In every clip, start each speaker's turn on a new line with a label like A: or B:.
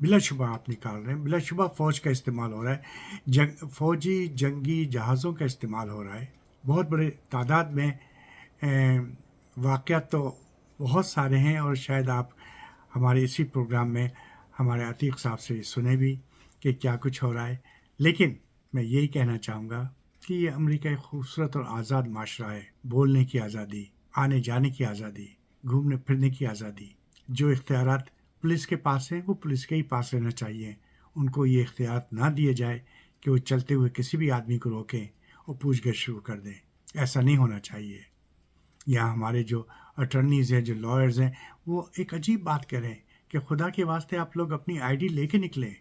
A: بلا شبہ آپ نکال رہے ہیں، بلا شبہ فوج کا استعمال ہو رہا ہے، فوجی جنگی جہازوں کا استعمال ہو رہا ہے بہت بڑے تعداد میں۔ واقعات تو بہت سارے ہیں، اور شاید آپ ہمارے اسی پروگرام میں ہمارے عتیق صاحب سے سنے بھی کہ کیا کچھ ہو رہا ہے۔ لیکن میں یہی کہنا چاہوں گا کہ یہ امریکہ ایک خوبصورت اور آزاد معاشرہ ہے، بولنے کی آزادی، آنے جانے کی آزادی، گھومنے پھرنے کی آزادی۔ جو اختیارات پولیس کے پاس ہیں وہ پولیس کے ہی پاس رہنا چاہیے، ان کو یہ اختیارات نہ دیے جائے کہ وہ چلتے ہوئے کسی بھی آدمی کو روکیں اور پوچھ گچھ شروع کر دیں، ایسا نہیں ہونا چاہیے۔ یہاں ہمارے جو اٹرنیز ہیں، جو لائرز ہیں، وہ ایک عجیب بات کہہ رہے ہیں کہ خدا کے واسطے آپ لوگ اپنی آئی ڈی لے کے نکلیں،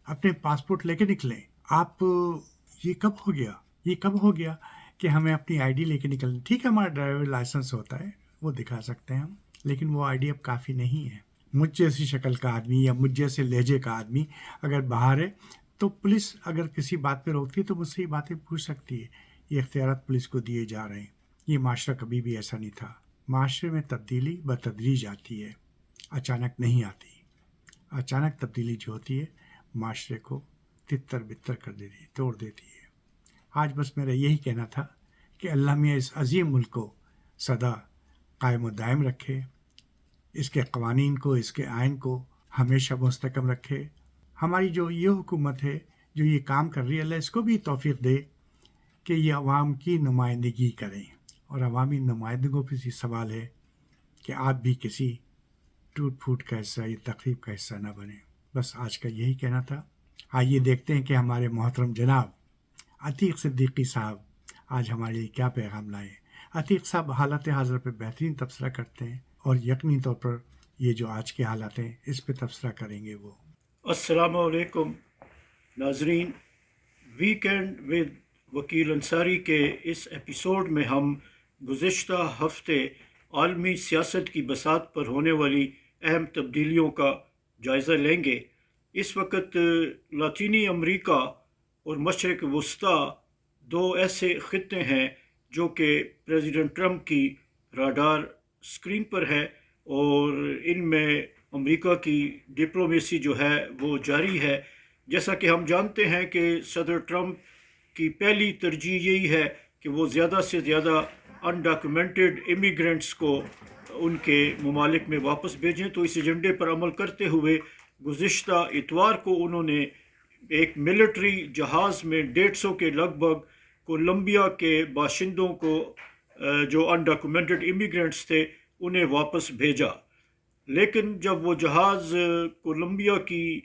A: اپنے پاسپورٹ لے کے نکلیں۔ آپ یہ کب ہو گیا، یہ کب ہو گیا کہ ہمیں اپنی آئی ڈی لے کے نکلیں؟ ٹھیک ہے، ہمارا ڈرائیور لائسنس ہوتا ہے، وہ دکھا سکتے ہیں ہم، لیکن وہ آئی ڈی اب کافی نہیں ہے۔ مجھ جیسی شکل کا آدمی یا مجھ جیسے لہجے کا آدمی اگر باہر ہے تو پولیس اگر کسی بات پہ روکتی ہے تو مجھ سے یہ باتیں پوچھ سکتی ہے۔ یہ اختیارات پولیس کو دیے جا رہے ہیں۔ یہ معاشرہ کبھی بھی ایسا نہیں تھا۔ معاشرے میں تبدیلی بتدریج آتی ہے، اچانک نہیں آتی۔ اچانک تبدیلی جو ہوتی ہے معاشرے کو تتر بتر کر دیتی ہے، توڑ دیتی ہے۔ آج بس میرا یہی کہنا تھا کہ اللہ میاں اس عظیم ملک کو سدا قائم و دائم رکھے، اس کے قوانین کو، اس کے آئین کو ہمیشہ مستحکم رکھے۔ ہماری جو یہ حکومت ہے جو یہ کام کر رہی ہے، اللہ اس کو بھی توفیق دے کہ یہ عوام کی نمائندگی کریں، اور عوامی نمائندگوں پہ یہ سوال ہے کہ آپ بھی کسی ٹوٹ پھوٹ کا حصہ یا تقریب کا حصہ نہ بنیں۔ بس آج کا یہی کہنا تھا۔ آئیے دیکھتے ہیں کہ ہمارے محترم جناب عتیق صدیقی صاحب آج ہمارے لیے کیا پیغام لائے۔ عتیق صاحب حالت حاضر پہ بہترین تبصرہ کرتے ہیں، اور یقینی طور پر یہ جو آج کے حالات ہیں اس پہ تبصرہ کریں گے وہ۔
B: السلام علیکم ناظرین، ویکینڈ ود وکیل انصاری کے اس ایپیسوڈ میں ہم گزشتہ ہفتے عالمی سیاست کی بساط پر ہونے والی اہم تبدیلیوں کا جائزہ لیں گے۔ اس وقت لاطینی امریکہ اور مشرق وسطیٰ دو ایسے خطے ہیں جو کہ پریزیڈنٹ ٹرمپ کی راڈار سکرین پر ہے، اور ان میں امریکہ کی ڈپلومیسی جو ہے وہ جاری ہے۔ جیسا کہ ہم جانتے ہیں کہ صدر ٹرمپ کی پہلی ترجیح یہی ہے کہ وہ زیادہ سے زیادہ انڈاکیومنٹڈ امیگرنٹس کو ان کے ممالک میں واپس بھیجیں۔ تو اس ایجنڈے پر عمل کرتے ہوئے گزشتہ اتوار کو انہوں نے ایک ملٹری جہاز میں 150 کے لگ بھگ کولمبیا کے باشندوں کو جو انڈاکیومنٹڈ امیگرنٹس تھے انہیں واپس بھیجا۔ لیکن جب وہ جہاز کولمبیا کی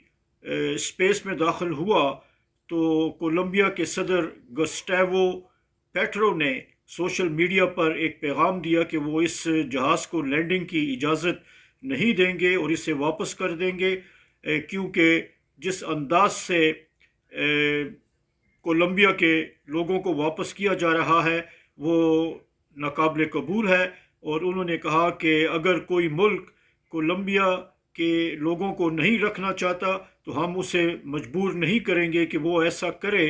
B: اسپیس میں داخل ہوا تو کولمبیا کے صدر گسٹاوو پیٹرو نے سوشل میڈیا پر ایک پیغام دیا کہ وہ اس جہاز کو لینڈنگ کی اجازت نہیں دیں گے اور اسے واپس کر دیں گے، کیونکہ جس انداز سے کولمبیا کے لوگوں کو واپس کیا جا رہا ہے وہ ناقابل قبول ہے۔ اور انہوں نے کہا کہ اگر کوئی ملک کولمبیا کے لوگوں کو نہیں رکھنا چاہتا تو ہم اسے مجبور نہیں کریں گے کہ وہ ایسا کرے،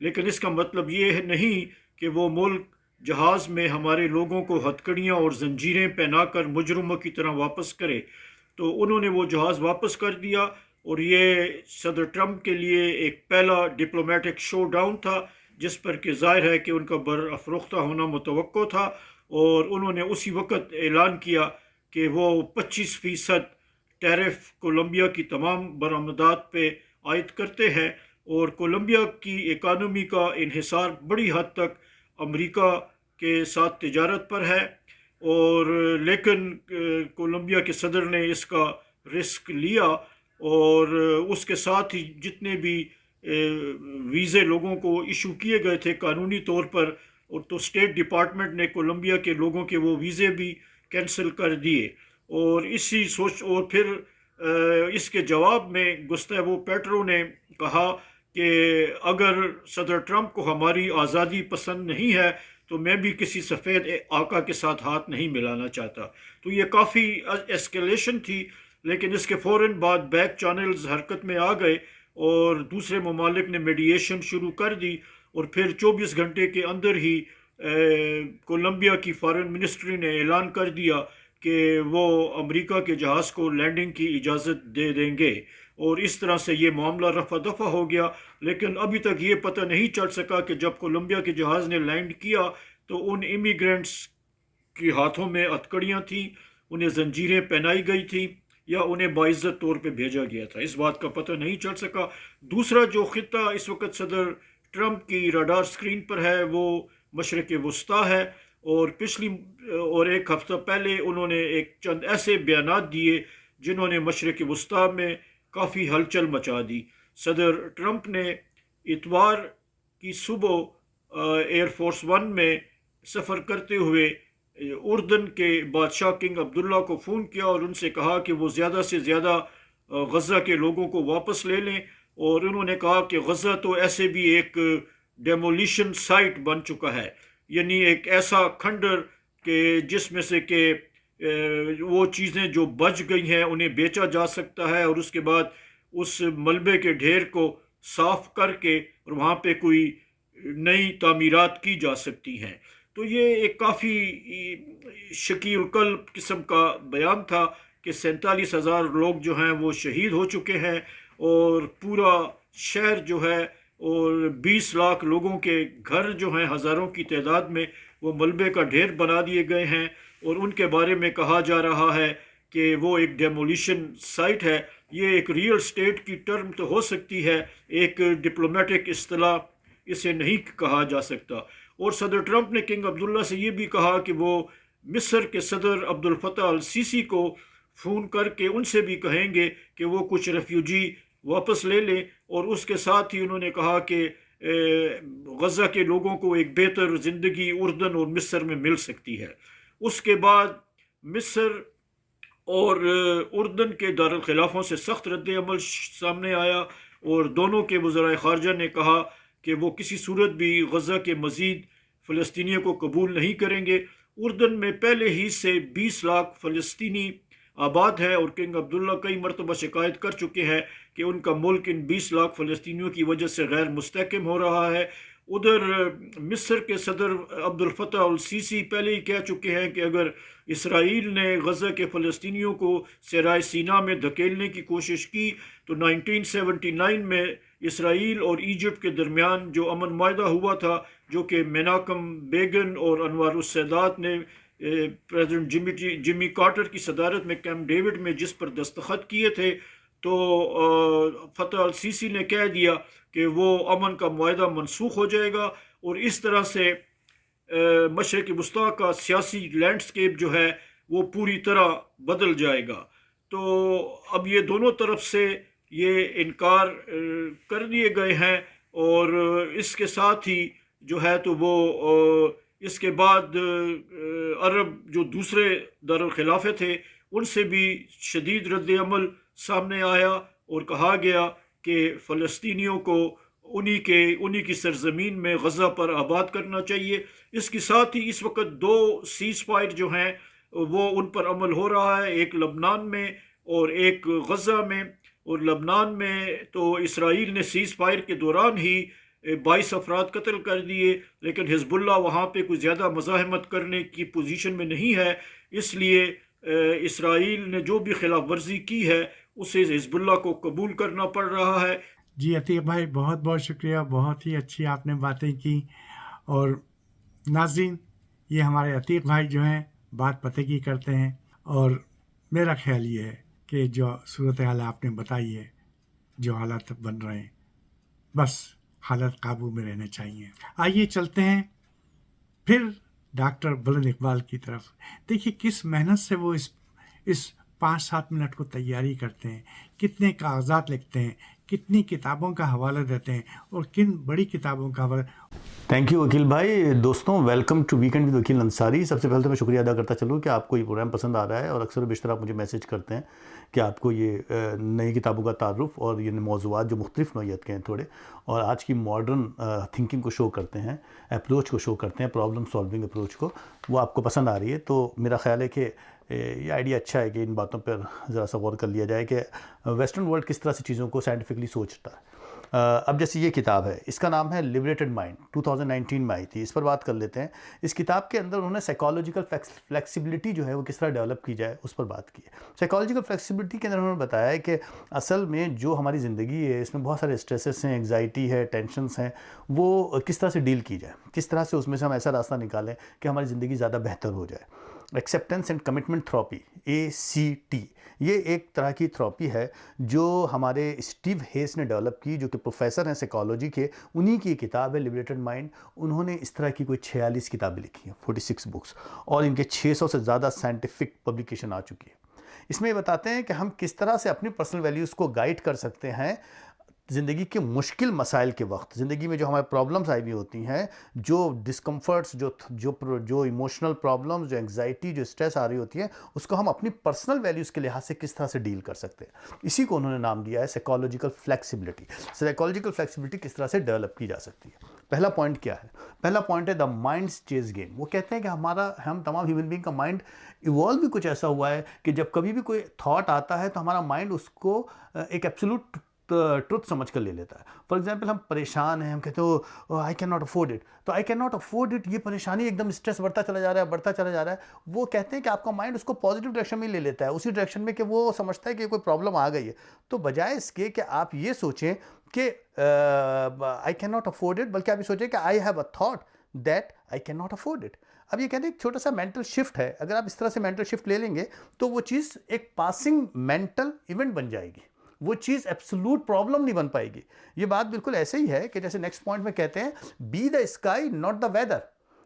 B: لیکن اس کا مطلب یہ نہیں کہ وہ ملک جہاز میں ہمارے لوگوں کو ہتھکڑیاں اور زنجیریں پہنا کر مجرموں کی طرح واپس کرے۔ تو انہوں نے وہ جہاز واپس کر دیا، اور یہ صدر ٹرمپ کے لیے ایک پہلا ڈپلومیٹک شو ڈاؤن تھا، جس پر کہ ظاہر ہے کہ ان کا برافروختہ ہونا متوقع تھا۔ اور انہوں نے اسی وقت اعلان کیا کہ وہ 25% ٹیرف کولمبیا کی تمام برآمدات پہ عائد کرتے ہیں، اور کولمبیا کی اکانومی کا انحصار بڑی حد تک امریکہ کے ساتھ تجارت پر ہے، اور لیکن کولمبیا کے صدر نے اس کا رسک لیا، اور اس کے ساتھ ہی جتنے بھی ویزے لوگوں کو ایشو کیے گئے تھے قانونی طور پر، اور تو اسٹیٹ ڈپارٹمنٹ نے کولمبیا کے لوگوں کے وہ ویزے بھی کینسل کر دیے۔ اور اور پھر اس کے جواب میں گسٹاوو پیٹرو نے کہا کہ اگر صدر ٹرمپ کو ہماری آزادی پسند نہیں ہے تو میں بھی کسی سفید آقا کے ساتھ ہاتھ نہیں ملانا چاہتا۔ تو یہ کافی ایسکیلیشن تھی، لیکن اس کے فوراً بعد بیک چینلز حرکت میں آ گئے اور دوسرے ممالک نے میڈیشن شروع کر دی، اور پھر 24 گھنٹے کے اندر ہی کولمبیا کی فارن منسٹری نے اعلان کر دیا کہ وہ امریکہ کے جہاز کو لینڈنگ کی اجازت دے دیں گے۔ اور اس طرح سے یہ معاملہ رفع دفع ہو گیا. لیکن ابھی تک یہ پتہ نہیں چل سکا کہ جب کولمبیا کے جہاز نے لینڈ کیا تو ان امیگرینٹس کے ہاتھوں میں ہتھکڑیاں تھیں، انہیں زنجیریں پہنائی گئی تھیں یا انہیں باعزت طور پہ بھیجا گیا تھا. اس بات کا پتہ نہیں چل سکا. دوسرا جو خطہ اس وقت صدر ٹرمپ کی راڈار سکرین پر ہے وہ مشرق وسطیٰ ہے، اور ایک ہفتہ پہلے انہوں نے ایک چند ایسے بیانات دیے جنہوں نے مشرق وسطیٰ میں کافی ہلچل مچا دی. صدر ٹرمپ نے اتوار کی صبح ایئر فورس ون میں سفر کرتے ہوئے اردن کے بادشاہ کنگ عبداللہ کو فون کیا اور ان سے کہا کہ وہ زیادہ سے زیادہ غزہ کے لوگوں کو واپس لے لیں، اور انہوں نے کہا کہ غزہ تو ایسے بھی ایک ڈیمولیشن سائٹ بن چکا ہے، یعنی ایک ایسا کھنڈر کہ جس میں سے کہ وہ چیزیں جو بچ گئی ہیں انہیں بیچا جا سکتا ہے، اور اس کے بعد اس ملبے کے ڈھیر کو صاف کر کے اور وہاں پہ کوئی نئی تعمیرات کی جا سکتی ہیں. تو یہ ایک کافی شکی القلب قسم کا بیان تھا کہ 47,000 لوگ جو ہیں وہ شہید ہو چکے ہیں، اور پورا شہر جو ہے اور 20 لاکھ لوگوں کے گھر جو ہیں ہزاروں کی تعداد میں وہ ملبے کا ڈھیر بنا دیے گئے ہیں، اور ان کے بارے میں کہا جا رہا ہے کہ وہ ایک ڈیمولیشن سائٹ ہے. یہ ایک ریئل اسٹیٹ کی ٹرم تو ہو سکتی ہے، ایک ڈپلومیٹک اصطلاح اسے نہیں کہا جا سکتا. اور صدر ٹرمپ نے کنگ عبداللہ سے یہ بھی کہا کہ وہ مصر کے صدر عبد الفتح السیسی کو فون کر کے ان سے بھی کہیں گے کہ وہ کچھ ریفیوجی واپس لے لیں، اور اس کے ساتھ ہی انہوں نے کہا کہ غزہ کے لوگوں کو ایک بہتر زندگی اردن اور مصر میں مل سکتی ہے. اس کے بعد مصر اور اردن کے دارالخلافوں سے سخت رد عمل سامنے آیا، اور دونوں کے وزرائے خارجہ نے کہا کہ وہ کسی صورت بھی غزہ کے مزید فلسطینیوں کو قبول نہیں کریں گے. اردن میں پہلے ہی سے 20 لاکھ فلسطینی آباد ہے، اور کنگ عبداللہ کئی مرتبہ شکایت کر چکے ہیں کہ ان کا ملک ان 20 لاکھ فلسطینیوں کی وجہ سے غیر مستحکم ہو رہا ہے. ادھر مصر کے صدر عبد الفتح السیسی پہلے ہی کہہ چکے ہیں کہ اگر اسرائیل نے غزہ کے فلسطینیوں کو صحرائے سینا میں دھکیلنے کی کوشش کی تو 1979 میں اسرائیل اور ایجپٹ کے درمیان جو امن معاہدہ ہوا تھا، جو کہ میناکم بیگن اور انوار السادات نے پریزیڈنٹ جمی کارٹر کی صدارت میں کیمپ ڈیوڈ میں جس پر دستخط کیے تھے، تو فتح السیسی نے کہہ دیا کہ وہ امن کا معاہدہ منسوخ ہو جائے گا، اور اس طرح سے مشرق وسطیٰ کا سیاسی لینڈسکیپ جو ہے وہ پوری طرح بدل جائے گا. تو اب یہ دونوں طرف سے یہ انکار کر دیے گئے ہیں، اور اس کے ساتھ ہی جو ہے تو وہ اس کے بعد عرب جو دوسرے دارالخلافے تھے ان سے بھی شدید رد عمل سامنے آیا، اور کہا گیا کہ فلسطینیوں کو انہی کی سرزمین میں غزہ پر آباد کرنا چاہیے. اس کے ساتھ ہی اس وقت 2 سیز فائر جو ہیں وہ ان پر عمل ہو رہا ہے، ایک لبنان میں اور ایک غزہ میں. اور لبنان میں تو اسرائیل نے سیز فائر کے دوران ہی 22 افراد قتل کر دیے، لیکن حزب اللہ وہاں پہ کوئی زیادہ مزاحمت کرنے کی پوزیشن میں نہیں ہے، اس لیے اسرائیل نے جو بھی خلاف ورزی کی ہے اسے حزب اللہ کو قبول کرنا پڑ رہا ہے.
A: جی عتیق بھائی، بہت بہت شکریہ، بہت ہی اچھی آپ نے باتیں کی. اور ناظرین، یہ ہمارے عتیق بھائی جو ہیں بات پتے کی کرتے ہیں، اور میرا خیال یہ ہے کہ جو صورتحال آپ نے بتائی ہے، جو حالات بن رہے ہیں، بس حالت قابو میں رہنے چاہیے. آئیے چلتے ہیں پھر ڈاکٹر بلند اقبال کی طرف. دیکھیے کس محنت سے وہ اس 5-7 منٹ کو تیاری کرتے ہیں، کتنے کاغذات لکھتے ہیں، کتنی کتابوں کا حوالہ دیتے ہیں، اور کن بڑی کتابوں کا حوالہ.
C: تھینک یو وکیل بھائی. دوستوں، ویلکم ٹو ویکینڈ ود وکیل انصاری. سب سے پہلے تو میں شکریہ ادا کرتا چلوں کہ آپ کو یہ پروگرام پسند آ رہا ہے، اور اکثر و بیشتر آپ مجھے میسیج کرتے ہیں کہ آپ کو یہ نئی کتابوں کا تعارف اور یہ موضوعات جو مختلف نوعیت کے ہیں تھوڑے، اور آج کی ماڈرن تھنکنگ کو شو کرتے ہیں، اپروچ کو شو کرتے ہیں، پرابلم سالونگ اپروچ کو، وہ آپ کو پسند آ رہی ہے. تو میرا خیال ہے کہ یہ آئیڈیا اچھا ہے کہ ان باتوں پر ذرا سا غور کر لیا جائے کہ ویسٹرن ورلڈ کس طرح سے چیزوں کو سائنٹیفکلی سوچتا ہے. اب جیسے یہ کتاب ہے، اس کا نام ہے لبریٹڈ مائنڈ، 2019 میں آئی تھی، اس پر بات کر لیتے ہیں۔ اس کتاب کے اندر انہوں نے سائیکالوجیکل فلیکسیبلٹی جو ہے وہ کس طرح ڈیولپ کی جائے اس پر بات کی ہے۔ سائیکالوجیکل فلیکسیبلٹی کے اندر انہوں نے بتایا ہے کہ اصل میں جو ہماری زندگی ہے اس میں بہت سارے اسٹریسز ہیں، انگزائٹی ہے، ٹینشنز ہیں، وہ کس طرح سے ڈیل کی جائے، کس طرح سے اس میں سے ہم ایسا راستہ نکالیں کہ ہماری زندگی زیادہ بہتر ہو جائے۔ Acceptance and commitment therapy, ACT، یہ ایک طرح کی تھراپی ہے جو ہمارے اسٹیو ہیس نے ڈیولپ کی، جو کہ پروفیسر ہیں سائیکالوجی کے، انہی کی کتاب ہے لبریٹڈ مائنڈ۔ انہوں نے اس طرح کی کوئی 46 کتابیں لکھی ہیں، 46 بکس، اور ان کے 600 سے زیادہ سائنٹیفک پبلیکیشن آ چکی ہے۔ اس میں یہ بتاتے ہیں کہ ہم کس طرح سے اپنی پرسنل ویلیوز کو گائیڈ کر سکتے ہیں زندگی کے مشکل مسائل کے وقت، زندگی میں جو ہمارے پرابلمز آئی ہوئی ہوتی ہیں، جو ڈسکمفرٹس، جو ایموشنل پرابلمز، جو انگزائٹی، جو اسٹریس آ رہی ہوتی ہے، اس کو ہم اپنی پرسنل ویلیوز کے لحاظ سے کس طرح سے ڈیل کر سکتے ہیں۔ اسی کو انہوں نے نام دیا ہے سائیکالوجیکل فلیکسیبلٹی۔ سائیکالوجیکل فلیکسیبلٹی کس طرح سے ڈیولپ کی جا سکتی ہے۔ پہلا پوائنٹ کیا ہے؟ پہلا پوائنٹ ہے دا مائنڈس چیز گیم۔ وہ کہتے ہیں کہ ہم تمام ہیومن بینگ کا مائنڈ ایوالو بھی کچھ ایسا ہوا ہے کہ جب کبھی بھی کوئی تھاٹ آتا ہے تو ہمارا مائنڈ اس کو ایک ایبسولوٹ ٹروتھ سمجھ کر لے لیتا ہے۔ فار ایگزامپل ہم پریشان ہیں، ہم کہتے ہو I can not afford it, تو I can not afford it, یہ پریشانی ایک دم اسٹریس بڑھتا چلا جا رہا ہے۔ وہ کہتے ہیں کہ آپ کا مائنڈ اس کو پازیٹیو ڈائریکشن میں لے لیتا ہے، اسی ڈائریکشن میں کہ وہ سمجھتا ہے کہ کوئی پرابلم آ گئی ہے۔ تو بجائے اس کے کہ آپ یہ سوچیں کہ آئی کین ناٹ افورڈ اٹ، بلکہ آپ یہ سوچیں کہ I have a thought that I can not afford it. اب یہ کہتے ہیں ایک چھوٹا سا مینٹل شفٹ ہے، اگر آپ اس طرح سے مینٹل شفٹ لے لیں گے تو وہ چیز ایک پاسنگ مینٹل ایونٹ بن جائے گی، وہ چیز ایبسولوٹ پرابلم نہیں بن پائے گی۔ یہ بات بالکل ایسے ہی ہے کہ جیسے نیکسٹ پوائنٹ میں کہتے ہیں be the sky not the weather,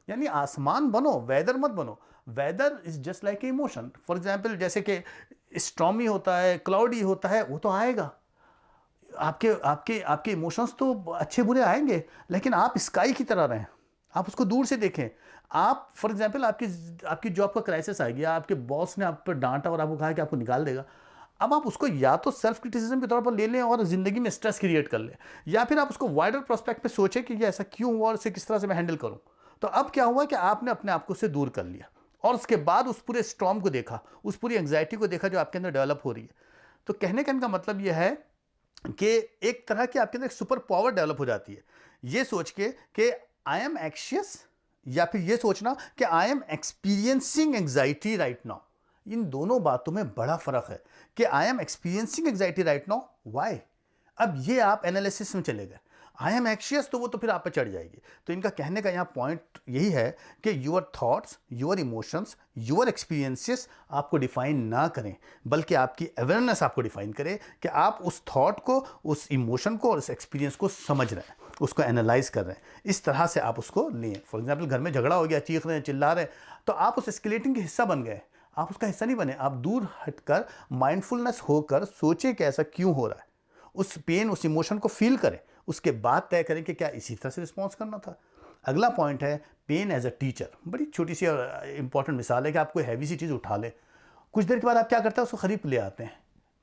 C: یعنی آسمان بنو، ویدر مت بنو۔ Weather is just like a emotion. For example جیسے کہ اسٹرامی ہوتا ہے، کلاؤڈی ہوتا ہے، وہ تو آئے گا، آپ کے ایموشنز تو اچھے برے آئیں گے، لیکن آپ اسکائی کی طرح رہیں، آپ اس کو دور سے دیکھیں۔ آپ فار ایگزامپل آپ کی جاب کا کرائسس آئے گیا، آپ کے باس نے آپ پر ڈانٹا اور آپ کو کہا کہ آپ کو نکال دے گا۔ اب آپ اس کو یا تو سیلف کرٹیسزم کے طور پر لے لیں اور زندگی میں اسٹریس کریٹ کر لیں، یا پھر آپ اس کو وائڈر پرسپیکٹ پہ سوچیں کہ یہ ایسا کیوں ہوا اور اسے کس طرح سے میں ہینڈل کروں۔ تو اب کیا ہوا کہ آپ نے اپنے آپ کو اس سے دور کر لیا، اور اس کے بعد اس پورے اسٹارم کو دیکھا، اس پوری انگزائٹی کو دیکھا جو آپ کے اندر ڈیولپ ہو رہی ہے۔ تو کہنے کا ان کا مطلب یہ ہے کہ ایک طرح کی آپ کے اندر ایک سپر پاور ڈیولپ ہو جاتی ہے، یہ سوچ کے کہ آئی ایم اینکشیس، یا پھر یہ سوچنا کہ I am experiencing anxiety right now. ان دونوں باتوں میں بڑا فرق ہے کہ I am experiencing anxiety right now, why? اب یہ آپ انالیسس میں چلے گئے۔ آئی ایم اینکشیس تو وہ تو پھر آپ پہ چڑھ جائے گی۔ تو ان کا کہنے کا یہاں پوائنٹ یہی ہے کہ your thoughts, your emotions, your experiences آپ کو ڈیفائن نہ کریں، بلکہ آپ کی اویئرنیس آپ کو ڈیفائن کرے کہ آپ اس تھاٹ کو، اس ایموشن کو اور اس ایکسپیرینس کو سمجھ رہے ہیں، اس کو انالائز کر رہے ہیں، اس طرح سے آپ اس کو لیں۔ فار ایگزامپل گھر میں جھگڑا ہو گیا، چیخ رہے ہیں، چلا رہے ہیں، تو آپ اس اسکیلیٹنگ کے حصہ بن گئے، آپ اس کا حصہ نہیں بنے۔ آپ دور ہٹ کر مائنڈفلنس ہو کر سوچیں کہ ایسا کیوں ہو رہا ہے، اس پین، اس ایموشن کو فیل کریں، اس کے بعد طے کریں کہ کیا اسی طرح سے رسپانس کرنا تھا۔ اگلا پوائنٹ ہے پین ایز اے ٹیچر۔ بڑی چھوٹی سی اور امپورٹنٹ مثال ہے کہ آپ کوئی ہیوی سی چیز اٹھا لیں، کچھ دیر کے بعد آپ کیا کرتے ہیں، اس کو خرید لے آتے ہیں،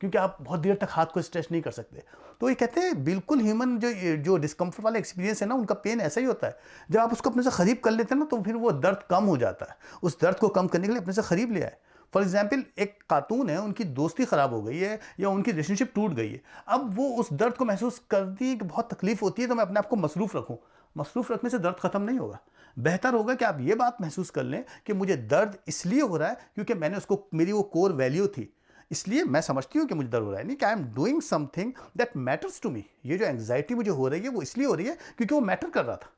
C: کیونکہ آپ بہت دیر تک ہاتھ کو اسٹریچ نہیں کر سکتے۔ تو یہ کہتے ہیں بالکل ہیومن جو ڈسکمفرٹ والا ایکسپیرینس ہے نا، ان کا پین ایسا ہی ہوتا ہے۔ جب آپ اس کو اپنے سے قریب کر لیتے ہیں نا، تو پھر وہ درد کم ہو جاتا ہے۔ اس درد کو کم کرنے کے لیے اپنے سے قریب لے آئے۔ فار ایگزامپل ایک خاتون ہے، ان کی دوستی خراب ہو گئی ہے یا ان کی ریلیشن شپ ٹوٹ گئی ہے، اب وہ اس درد کو محسوس کرتی ہے کہ بہت تکلیف ہوتی ہے، تو میں اپنے آپ کو مصروف رکھوں۔ مصروف رکھنے سے درد ختم نہیں ہوگا۔ بہتر ہوگا کہ آپ یہ بات محسوس کر لیں کہ مجھے درد اس لیے ہو رہا ہے کیونکہ میں نے اس کو، میری وہ کور ویلیو تھی، اس لیے میں سمجھتی ہوں کہ مجھے درد ہو رہا ہے، نہیں کہ I am doing something that matters to me. یہ جو انگزائٹی مجھے ہو رہی ہے وہ اس لیے ہو رہی ہے کیونکہ وہ میٹر کر رہا تھا،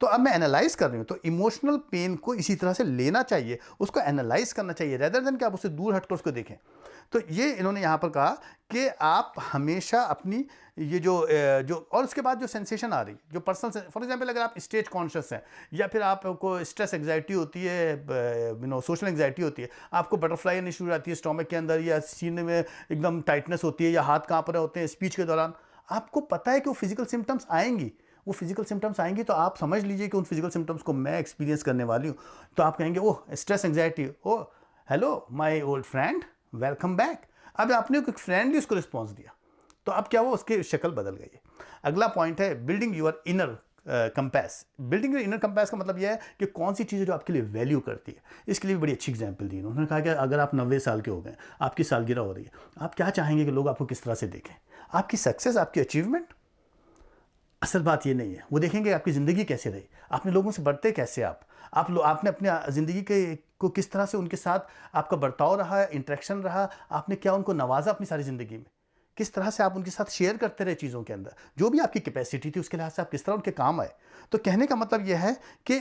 C: تو اب میں انالائز کر رہی ہوں۔ تو ایموشنل پین کو اسی طرح سے لینا چاہیے، اس کو انالائز کرنا چاہیے، ریدر دین کہ آپ اسے دور ہٹ کر اس کو دیکھیں۔ تو یہ انہوں نے یہاں پر کہا کہ آپ ہمیشہ اپنی یہ جو اور اس کے بعد جو سینسیشن آ رہی، جو پرسنل، فار ایگزامپل اگر آپ اسٹیج کانشیس ہیں، یا پھر آپ کو اسٹریس انگزائٹی ہوتی ہے، سوشل انگزائٹی ہوتی ہے، آپ کو بٹرفلائی آنی شروع ہوتی ہے اسٹومک کے اندر، یا سینے میں ایک دم ٹائٹنس ہوتی ہے، یا ہاتھ کانپ رہے ہوتے ہیں اسپیچ کے دوران، آپ کو پتہ ہے کہ وہ فزیکل سمٹمس آئیں گی، وہ فزیکل سمٹمس آئیں گی، تو آپ سمجھ لیجئے کہ ان فزیکل سمٹمس کو میں ایکسپیرینس کرنے والی ہوں۔ تو آپ کہیں گے oh stress anxiety, oh hello my old friend, welcome back. اب آپ نے ایک فرینڈلی اس کو رسپانس دیا، تو اب کیا وہ اس کی شکل بدل گئی ہے۔ اگلا پوائنٹ ہے building your inner compass. Building your inner compass کا مطلب یہ ہے کہ کون سی چیزیں جو آپ کے لیے ویلیو کرتی ہے۔ اس کے لیے بڑی اچھی اگزامپل دی انہوں نے کہا کہ اگر آپ 90 سال کے ہو گئے، آپ کی سالگرہ ہو رہی ہے، آپ کیا چاہیں گے کہ لوگ آپ کو کس طرح سے دیکھیں؟ آپ کی سکسیس، آپ کی اچیومنٹ، اصل بات یہ نہیں ہے. وہ دیکھیں گے آپ کی زندگی کیسے رہی, آپ نے لوگوں سے بڑھتے کیسے, آپ نے اپنی زندگی کو کس طرح سے ان کے ساتھ آپ کا برتاؤ رہا, انٹریکشن رہا, آپ نے کیا ان کو نوازا اپنی ساری زندگی میں, کس طرح سے آپ ان کے ساتھ شیئر کرتے رہے چیزوں کے اندر, جو بھی آپ کی کیپیسٹی تھی اس کے لحاظ سے آپ کس طرح ان کے کام آئے. تو کہنے کا مطلب یہ ہے کہ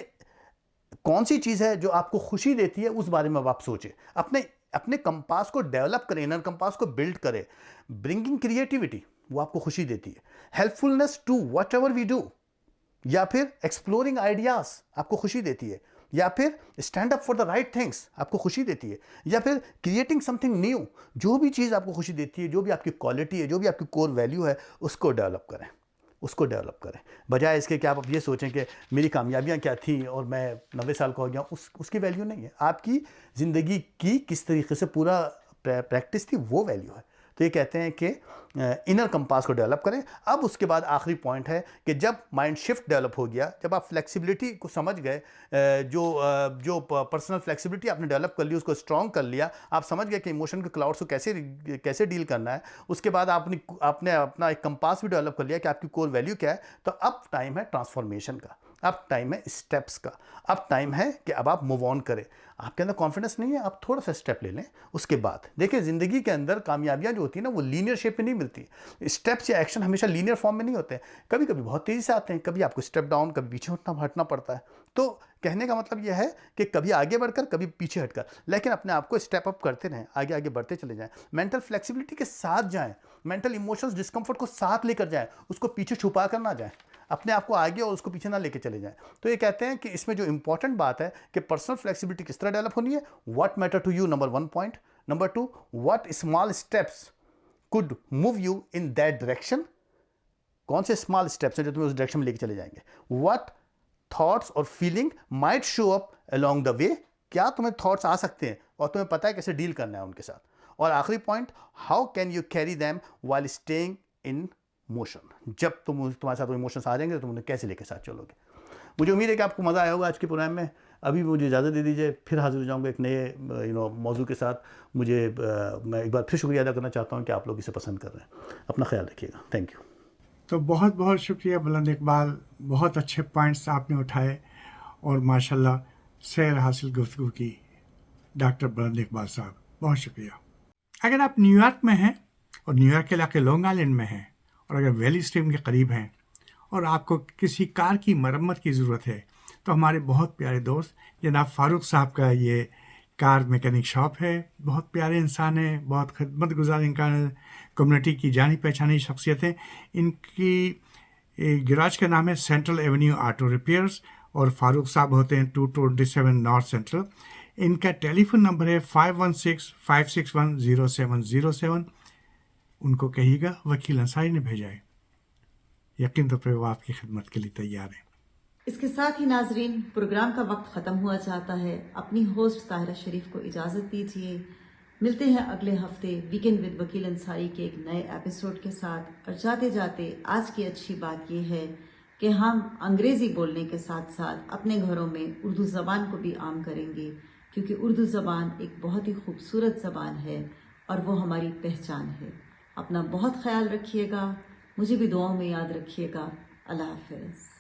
C: کون سی چیز ہے جو آپ کو خوشی دیتی ہے, اس بارے میں آپ سوچیں, اپنے کمپاس کو ڈیولپ کریں, انر کمپاس کو بلڈ کریں. برنگنگ کریٹیوٹی, وہ آپ کو خوشی دیتی ہے. Helpfulness to whatever we do, یا پھر ایکسپلورنگ آئیڈیاز آپ کو خوشی دیتی ہے, یا پھر stand up for the right things آپ کو خوشی دیتی ہے, یا پھر کریٹنگ سم تھنگ نیو. جو بھی چیز آپ کو خوشی دیتی ہے, جو بھی آپ کی کوالٹی ہے, جو بھی آپ کی کور ویلیو ہے, اس کو ڈیولپ کریں. بجائے اس کے کہ آپ اب یہ سوچیں کہ میری کامیابیاں کیا تھیں اور میں 90 سال کا ہو گیا ہوں, اس کی ویلیو نہیں ہے. آپ کی زندگی کی کس طریقے سے پورا پریکٹس تھی, وہ ویلیو ہے. تو یہ کہتے ہیں کہ انر کمپاس کو ڈیولپ کریں. اب اس کے بعد آخری پوائنٹ ہے کہ جب مائنڈ شفٹ ڈیولپ ہو گیا, جب آپ فلیکسیبلٹی کو سمجھ گئے, جو پرسنل فلیکسیبلٹی آپ نے ڈیولپ کر لی, اس کو اسٹرانگ کر لیا, آپ سمجھ گئے کہ ایموشن کے کلاؤڈس کو کیسے ڈیل کرنا ہے. اس کے بعد آپ نے اپنا ایک کمپاس بھی ڈیولپ کر لیا کہ آپ کی کور ویلیو کیا ہے. تو اب ٹائم ہے ٹرانسفارمیشن کا, اب ٹائم ہے اسٹیپس کا, اب ٹائم ہے کہ اب آپ موو آن کریں. آپ کے اندر کانفیڈنس نہیں ہے, آپ تھوڑا سا اسٹیپ لے لیں. اس کے بعد دیکھیں, زندگی کے اندر کامیابیاں جو ہوتی ہیں نا, وہ لینئر شیپ میں نہیں ملتی. اسٹیپس یا ایکشن ہمیشہ لینئر فارم میں نہیں ہوتے ہیں, کبھی کبھی بہت تیزی سے آتے ہیں, کبھی آپ کو اسٹیپ ڈاؤن, کبھی پیچھے ہٹنا پڑتا ہے. تو کہنے کا مطلب یہ ہے کہ کبھی آگے بڑھ کر, کبھی پیچھے ہٹ کر, لیکن اپنے آپ کو اسٹیپ اپ کرتے رہیں, آگے بڑھتے چلے جائیں. مینٹل فلیکسیبلٹی کے ساتھ جائیں, مینٹل ایموشنز ڈسکمفرٹ کو ساتھ لے کر جائیں, اس کو پیچھے چھپا کر نہ جائیں, اپنے آپ کو آگے اور اس کو پیچھے نہ لے کے چلے جائیں. تو یہ کہتے ہیں کہ اس میں جو امپورٹنٹ بات ہے کہ پرسنل فلیکسیبلٹی کس طرح ڈیولپ ہونی ہے. What matter to you, number 1 point. Number 2, what small steps could move you in that direction. کون سے اسمال اسٹیپس ہیں جو تمہیں اس ڈائریکشن میں لے کے چلے جائیں گے. what thoughts اور feeling might show up along the way. کیا تمہیں تھاٹس آ سکتے ہیں اور تمہیں پتہ ہے کیسے ڈیل کرنا ہے ان کے ساتھ. اور آخری point, how can you carry them while staying in motion. جب تمہارے ساتھ وہ ایموشنس آ جائیں گے تو تم انہیں کیسے لے کے ساتھ چلو گے. مجھے امید ہے کہ آپ کو مزہ آیا ہوگا آج کے پروگرام میں. ابھی مجھے اجازت دے دیجیے, پھر حاضر ہو جاؤں گا ایک نئے موضوع کے ساتھ. میں ایک بار پھر شکریہ ادا کرنا چاہتا ہوں کہ آپ لوگ اسے پسند کر رہے ہیں. اپنا خیال رکھیے گا. Thank you.
A: تو بہت بہت شکریہ بلند اقبال, بہت اچھے پوائنٹس آپ نے اٹھائے اور ماشاءاللہ سیر حاصل گفتگو کی. ڈاکٹر بلند اقبال صاحب, بہت شکریہ. اگر آپ نیو یارک میں ہیں اور نیو یارک کے علاقے لانگ آئلینڈ میں ہیں, اور اگر ویلی اسٹریم کے قریب ہیں اور آپ کو کسی کار کی مرمت کی ضرورت ہے, تو ہمارے بہت پیارے دوست جناب فاروق صاحب کا یہ کار میکینک شاپ ہے. بہت پیارے انسان ہیں, بہت خدمت گزار انسان, کمیونٹی کی جانی پہچانی شخصیت ہیں. ان کی گراج کا نام ہے سینٹرل ایونیو آٹو ریپیئرز, اور فاروق صاحب ہوتے ہیں 227 نارتھ سینٹرل. ان کا ٹیلی فون نمبر ہے 5165610707. ان کو کہیے گا وکیل انصاری نے بھیجا ہے, یقین طور پہ وہ آپ کی خدمت کے لیے تیار ہیں.
D: اس کے ساتھ ہی ناظرین, پروگرام کا وقت ختم ہوا چاہتا ہے. اپنی ہوسٹ طاہرہ شریف کو اجازت دیجیے. ملتے ہیں اگلے ہفتے ویکینڈ ود وکیل انصاری کے ایک نئے ایپیسوڈ کے ساتھ. اور جاتے جاتے آج کی اچھی بات یہ ہے کہ ہم انگریزی بولنے کے ساتھ ساتھ اپنے گھروں میں اردو زبان کو بھی عام کریں گے, کیونکہ اردو زبان ایک بہت ہی خوبصورت زبان ہے اور وہ ہماری پہچان ہے. اپنا بہت خیال رکھیے گا, مجھے بھی دعاؤں میں یاد رکھیے گا. اللہ حافظ.